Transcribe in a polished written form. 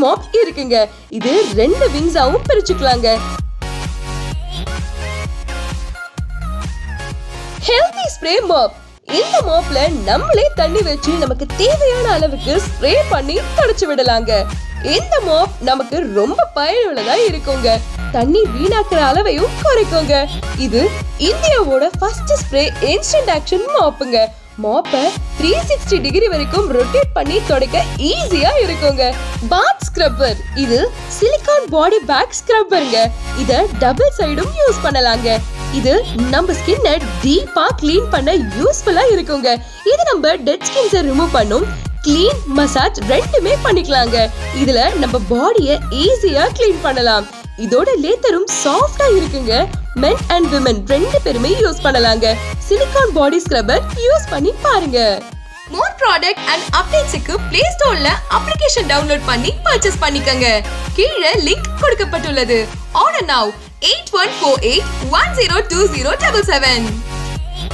Mop இருக்குங்க. இது 2 விங்ஸாவும் பிரிச்சுக்கலாங்க. Healthy spray mop. இந்த மாப்ல நம்மளே தண்ணி வச்சு நமக்கு தேவையான அளவுக்கு ஸ்ப்ரே பண்ணி தொடச்சு விடலாங்க. இந்த மாப் நமக்கு ரொம்ப பயனுள்ளதா இருக்குங்க. தண்ணி வீணாக்குற அளவையும் குறைக்குங்க. இது இந்தியாவோட ஃபர்ஸ்ட் ஸ்ப்ரே இன்ஸ்டன்ட் ஆக்ஷன் மாப்புங்க. மாப்பை 360 டிகிரி வரைக்கும் ரொட்டேட் பண்ணி துடைக்க ஈஸியா இருக்குங்க. Bath scrubber. இது சிலிகான் பாடி பேக் ஸ்க்ரப்பருங்க. இத டபுள் சைடும் யூஸ் பண்ணலாங்க. இது நம்ம ஸ்கின்னை டீப்பா க்ளீன் பண்ண யூஸ்ஃபுல்லா இருக்குங்க. இது நம்ம டெட் ஸ்கின்ஸை ரிமூவ் பண்ணும். க்ளீன் மசாஜ் ரெண்டுமே பண்ணிக்கலாங்க. இதுல நம்ம பாடியை ஈஸியா க்ளீன் பண்ணலாம். இதோட லேத்தரும் சாஃப்டா இருக்குங்க. men and women 2 பேருமே யூஸ் பண்ணலாங்க. சிலிகான் பாடி ஸ்க்ரப்பர் யூஸ் பண்ணி பாருங்க. More product and updatesக்கு Play Storeல application download பண்ணி purchase பண்ணிக்கங்க. கீழ லிங்க் கொடுக்கப்பட்டுள்ளது. Order now 8148102077.